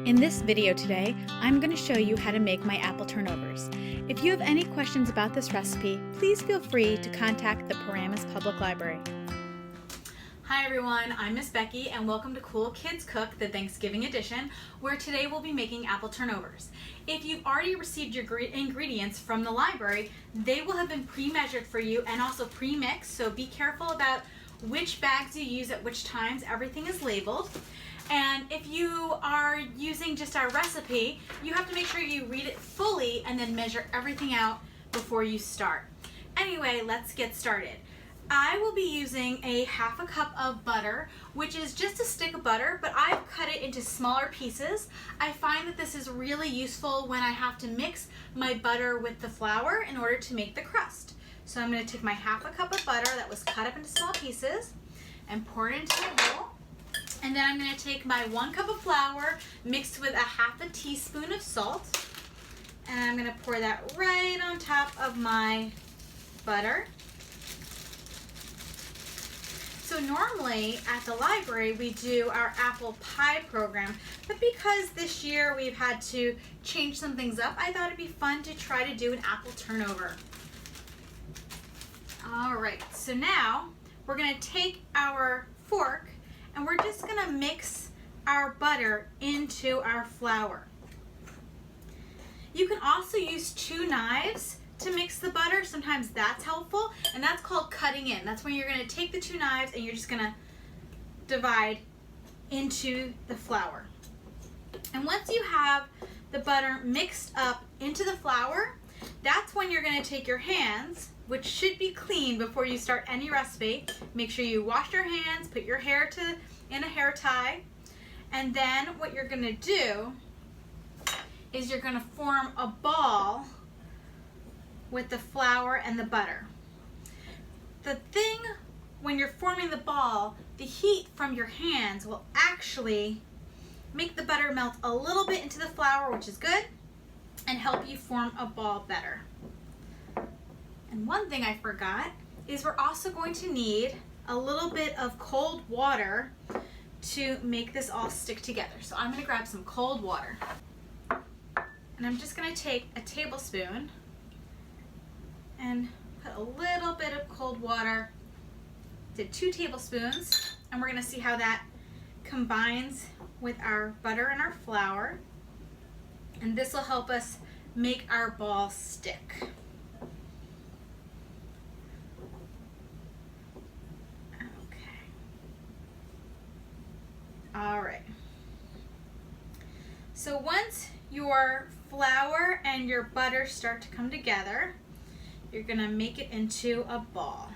In this video today, I'm going to show you how to make my apple turnovers. If you have any questions about this recipe, please feel free to contact the Paramus Public Library. Hi everyone, I'm Miss Becky and welcome to Cool Kids Cook, the Thanksgiving edition, where today we'll be making apple turnovers. If you've already received your ingredients from the library, they will have been pre-measured for you and also pre-mixed, so be careful about which bags you use at which times. Everything is labeled. And if you are using just our recipe, you have to make sure you read it fully and then measure everything out before you start. Anyway, let's get started. I will be using a half a cup of butter, which is just a stick of butter, but I've cut it into smaller pieces. I find that this is really useful when I have to mix my butter with the flour in order to make the crust. So I'm going to take my half a cup of butter that was cut up into small pieces and pour it into a bowl. And then I'm going to take my 1 cup of flour mixed with a half a teaspoon of salt. And I'm going to pour that right on top of my butter. So normally at the library we do our apple pie program, but because this year we've had to change some things up, I thought it'd be fun to try to do an apple turnover. Alright, so now we're going to take our fork and we're just going to mix our butter into our flour. You can also use 2 knives to mix the butter. Sometimes that's helpful, and that's called cutting in. That's when you're going to take the 2 knives and you're just going to divide into the flour. And once you have the butter mixed up into the flour, that's when you're going to take your hands, which should be clean before you start any recipe. Make sure you wash your hands, put your hair in a hair tie, and then what you're going to do is you're going to form a ball with the flour and the butter. The thing when you're forming the ball, the heat from your hands will actually make the butter melt a little bit into the flour, which is good, and help you form a ball better. And one thing I forgot is we're also going to need a little bit of cold water to make this all stick together. So I'm going to grab some cold water. And I'm just going to take a tablespoon and put a little bit of cold water. Did 2 tablespoons, and we're going to see how that combines with our butter and our flour. And this will help us make our ball stick. All right. So once your flour and your butter start to come together, you're going to make it into a ball.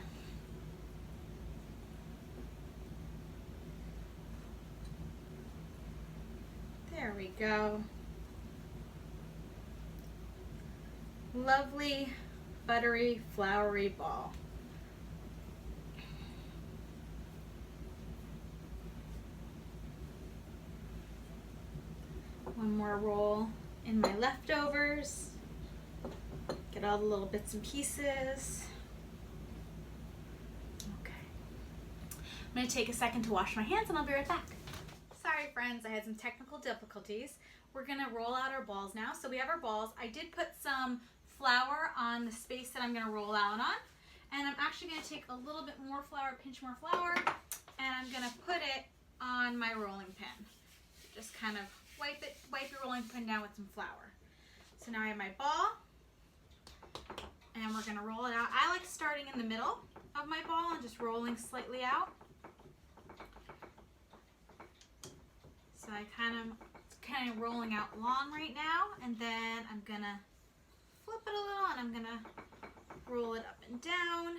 There we go. Lovely, buttery, floury ball. One more roll in my leftovers. Get all the little bits and pieces. Okay. I'm going to take a second to wash my hands and I'll be right back. Sorry friends, I had some technical difficulties. We're going to roll out our balls now. So we have our balls. I did put some flour on the space that I'm going to roll out on. And I'm actually going to take a little bit more flour, pinch more flour, and I'm going to put it on my rolling pin. Just kind of wipe your rolling pin down with some flour. So now I have my ball, and we're going to roll it out. I like starting in the middle of my ball and just rolling slightly out. So I kind of rolling out long right now, and then I'm going to flip it a little, and I'm going to roll it up and down.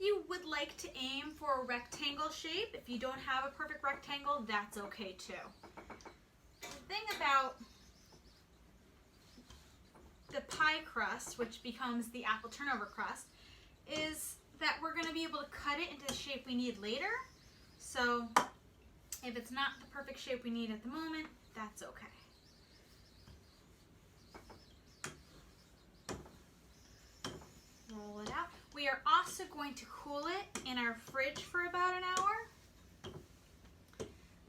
You would like to aim for a rectangle shape. If you don't have a perfect rectangle, that's okay too. The thing about the pie crust, which becomes the apple turnover crust, is that we're going to be able to cut it into the shape we need later. So if it's not the perfect shape we need at the moment, that's okay. Roll it out. We are also going to cool it in our fridge for about an hour.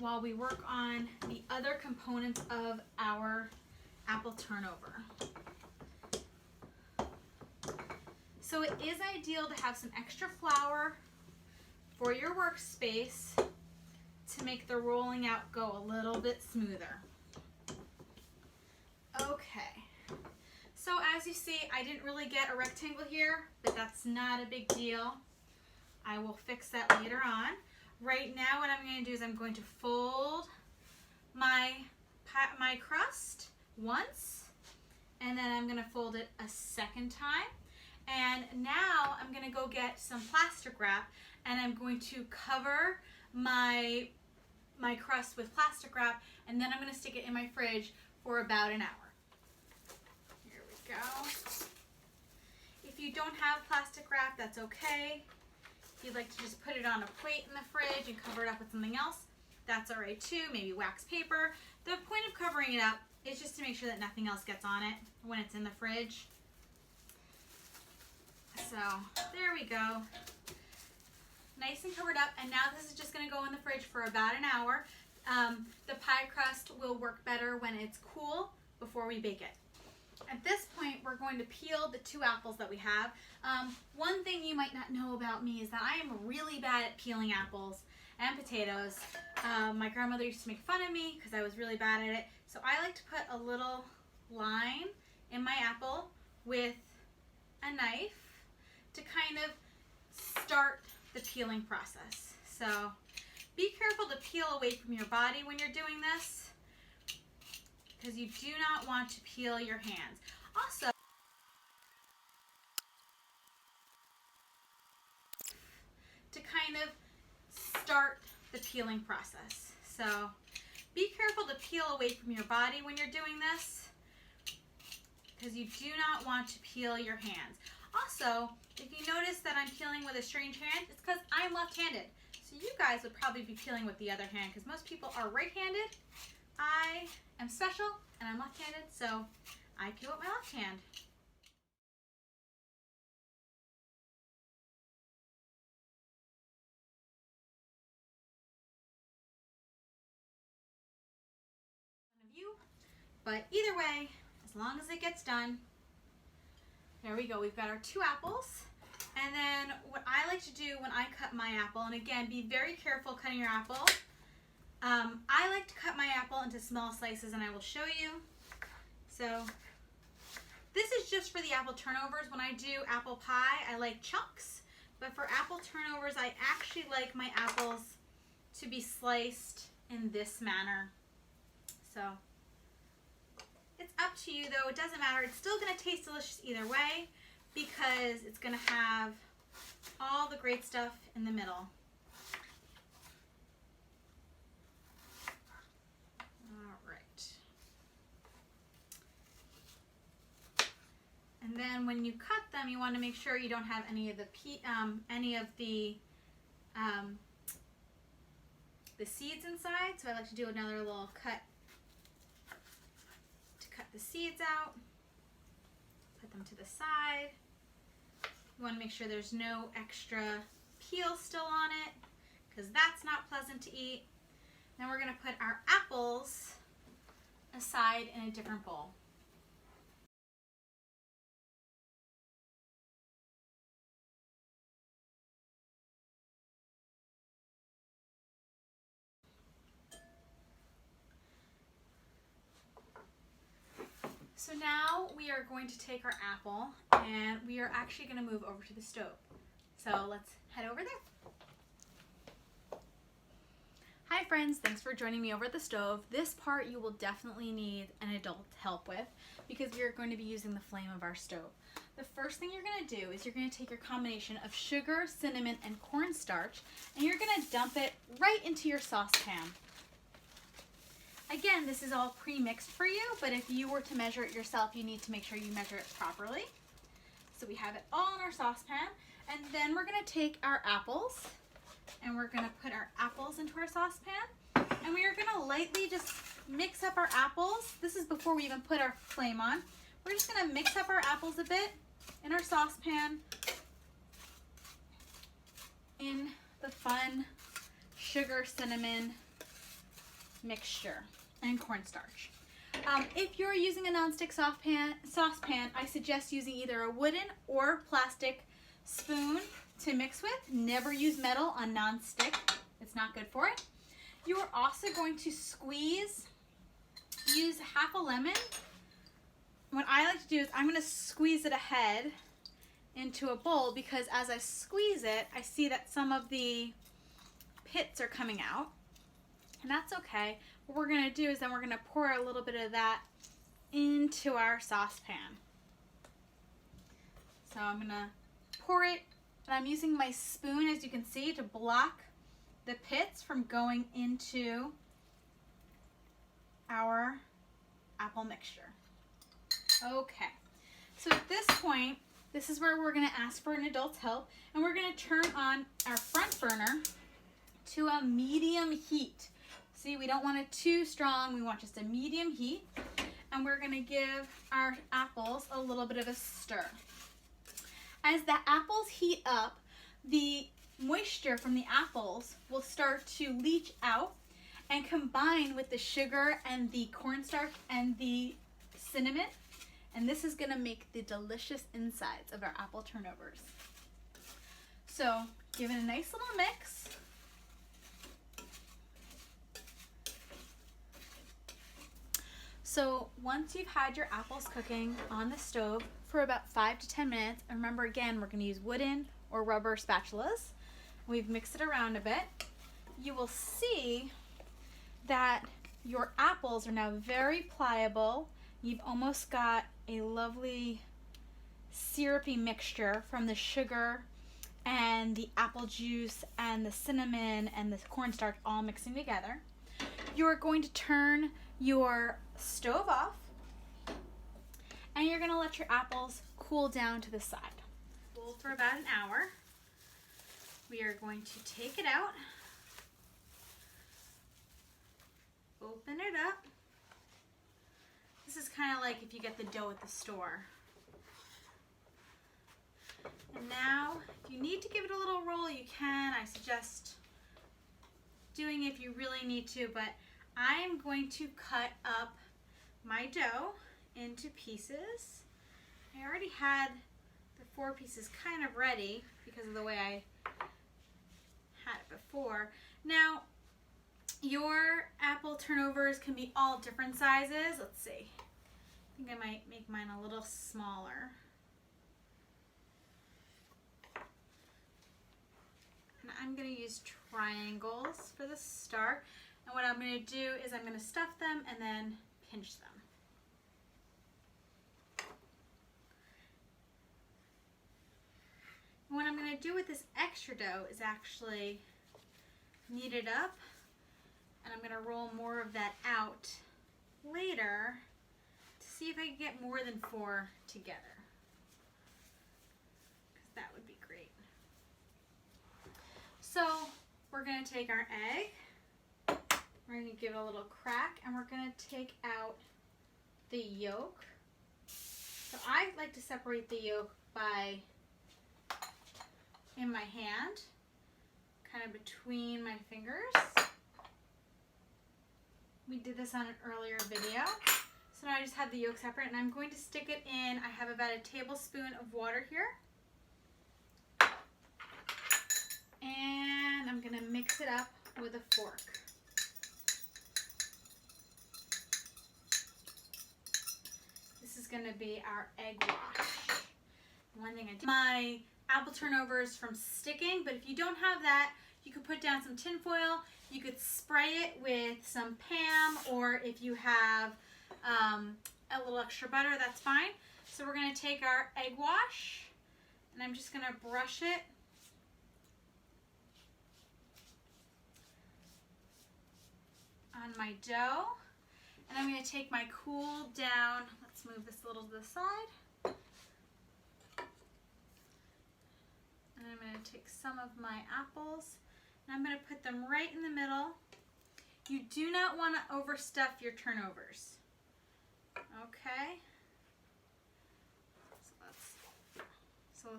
while we work on the other components of our apple turnover. So it is ideal to have some extra flour for your workspace to make the rolling out go a little bit smoother. Okay, so as you see, I didn't really get a rectangle here, but that's not a big deal. I will fix that later on. Right now what I'm going to do is I'm going to fold my crust once, and then I'm going to fold it a second time. And now I'm going to go get some plastic wrap, and I'm going to cover my crust with plastic wrap, and then I'm going to stick it in my fridge for about an hour. Here we go. If you don't have plastic wrap, that's okay. If you'd like to just put it on a plate in the fridge and cover it up with something else, that's all right too. Maybe wax paper. The point of covering it up is just to make sure that nothing else gets on it when it's in the fridge. So there we go. Nice and covered up, and now this is just going to go in the fridge for about an hour. The pie crust will work better when it's cool before we bake it. At this point, we're going to peel the 2 apples that we have. One thing you might not know about me is that I am really bad at peeling apples and potatoes. My grandmother used to make fun of me because I was really bad at it. So I like to put a little line in my apple with a knife to kind of start the peeling process. So be careful to peel away from your body when you're doing this, because you do not want to peel your hands. Also, to kind of start the peeling process. So be careful to peel away from your body when you're doing this, because you do not want to peel your hands. Also, if you notice that I'm peeling with a strange hand, it's because I'm left-handed. So you guys would probably be peeling with the other hand, because most people are right-handed. I am special and I'm left-handed, so I peel with my left hand. But either way, as long as it gets done. There we go, we've got our 2 apples. And then what I like to do when I cut my apple, and again, be very careful cutting your apple. I like to cut my apple into small slices, and I will show you. So this is just for the apple turnovers. When I do apple pie, I like chunks, but for apple turnovers, I actually like my apples to be sliced in this manner. So it's up to you though, it doesn't matter. It's still gonna taste delicious either way, because it's gonna have all the great stuff in the middle. All right. And then when you cut them, you want to make sure you don't have any of the seeds inside. So I like to do another little cut to cut the seeds out. Put them to the side. You want to make sure there's no extra peel still on it, because that's not pleasant to eat. Then we're going to put our apples aside in a different bowl. So now we are going to take our apple and we are actually going to move over to the stove. So let's head over there. Hi friends, thanks for joining me over at the stove. This part you will definitely need an adult help with, because we are going to be using the flame of our stove. The first thing you're going to do is you're going to take your combination of sugar, cinnamon, and cornstarch, and you're going to dump it right into your saucepan. Again, this is all pre-mixed for you, but if you were to measure it yourself, you need to make sure you measure it properly. So we have it all in our saucepan, and then we're going to take our apples, and we're going to put our apples into our saucepan, and we are going to lightly just mix up our apples. This is before we even put our flame on. We're just going to mix up our apples a bit in our saucepan in the fun sugar, cinnamon, mixture and cornstarch. If you're using a nonstick saucepan, I suggest using either a wooden or plastic spoon to mix with. Never use metal on nonstick. It's not good for it. You are also going to use half a lemon. What I like to do is I'm going to squeeze it ahead into a bowl, because as I squeeze it, I see that some of the pits are coming out, and that's okay. What we're going to do is then we're going to pour a little bit of that into our saucepan. So I'm going to pour it, and I'm using my spoon, as you can see, to block the pits from going into our apple mixture. Okay, so at this point, this is where we're going to ask for an adult's help, and we're going to turn on our front burner to a medium heat. See, we don't want it too strong, we want just a medium heat, and we're going to give our apples a little bit of a stir. As the apples heat up, the moisture from the apples will start to leach out and combine with the sugar and the cornstarch and the cinnamon, and this is going to make the delicious insides of our apple turnovers. So give it a nice little mix. So once you've had your apples cooking on the stove for about 5 to 10 minutes, and remember again, we're going to use wooden or rubber spatulas. We've mixed it around a bit. You will see that your apples are now very pliable. You've almost got a lovely syrupy mixture from the sugar and the apple juice and the cinnamon and the cornstarch all mixing together. You're going to turn your stove off, and you're going to let your apples cool down to the side. Cool for about an hour. We are going to take it out, open it up. This is kind of like if you get the dough at the store. And now, if you need to give it a little roll, you can. I suggest doing it if you really need to, but I am going to cut up my dough into pieces. I already had the 4 pieces kind of ready because of the way I had it before. Now, your apple turnovers can be all different sizes. Let's see. I think I might make mine a little smaller. And I'm going to use triangles for the start. And what I'm going to do is I'm going to stuff them and then pinch them. And what I'm going to do with this extra dough is actually knead it up, and I'm going to roll more of that out later to see if I can get more than 4 together, because that would be great. So we're going to take our egg, we're going to give it a little crack, and we're going to take out the yolk. So I like to separate the yolk in my hand, kind of between my fingers. We did this on an earlier video. So now I just have the yolk separate, and I'm going to stick it in. I have about a tablespoon of water here. And I'm going to mix it up with a fork. This is going to be our egg wash. One thing I did, my apple turnovers from sticking, but if you don't have that, you could put down some tin foil. You could spray it with some Pam, or if you have a little extra butter, that's fine. So we're going to take our egg wash, and I'm just going to brush it on my dough. And I'm going to take my cool down, let's move this a little to the side. And I'm going to take some of my apples, and I'm going to put them right in the middle. You do not want to overstuff your turnovers. Okay? So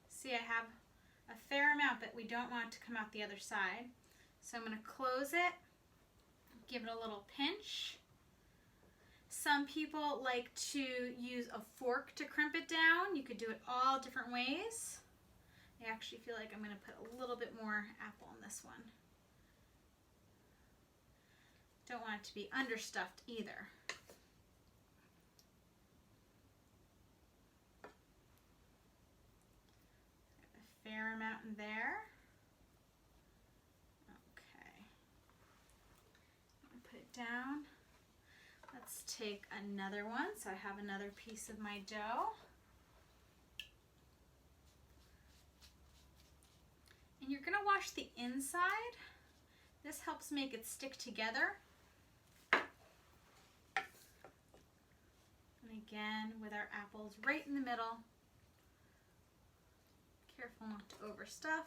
see, I have a fair amount that we don't want to come out the other side. So I'm going to close it, Give it a little pinch. Some people like to use a fork to crimp it down. You could do it all different ways. I actually feel like I'm going to put a little bit more apple in this one. Don't want it to be understuffed either. A fair amount in there. Okay. Put it down. Let's take another one. So I have another piece of my dough. And you're going to wash the inside. This helps make it stick together. And again, with our apples right in the middle. Careful not to overstuff.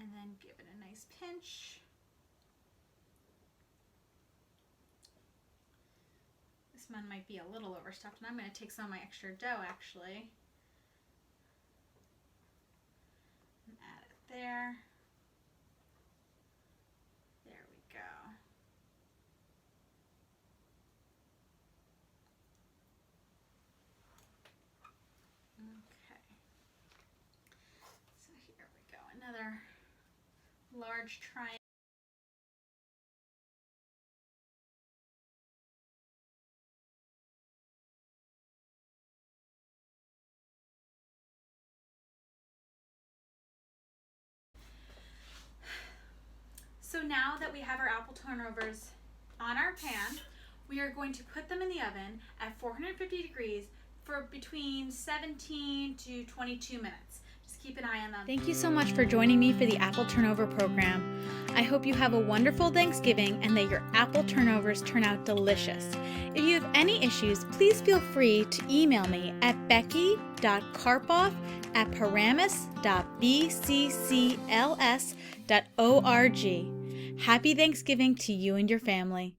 And then give it a nice pinch. This one might be a little overstuffed, and I'm going to take some of my extra dough actually and add it there. There we go. Okay. So here we go. Another large triangle. So now that we have our apple turnovers on our pan, we are going to put them in the oven at 450 degrees for between 17 to 22 minutes. Just keep an eye on them. Thank you so much for joining me for the Apple Turnover program. I hope you have a wonderful Thanksgiving and that your apple turnovers turn out delicious. If you have any issues, please feel free to email me at becky.karpoff@paramus.bccls.org. Happy Thanksgiving to you and your family.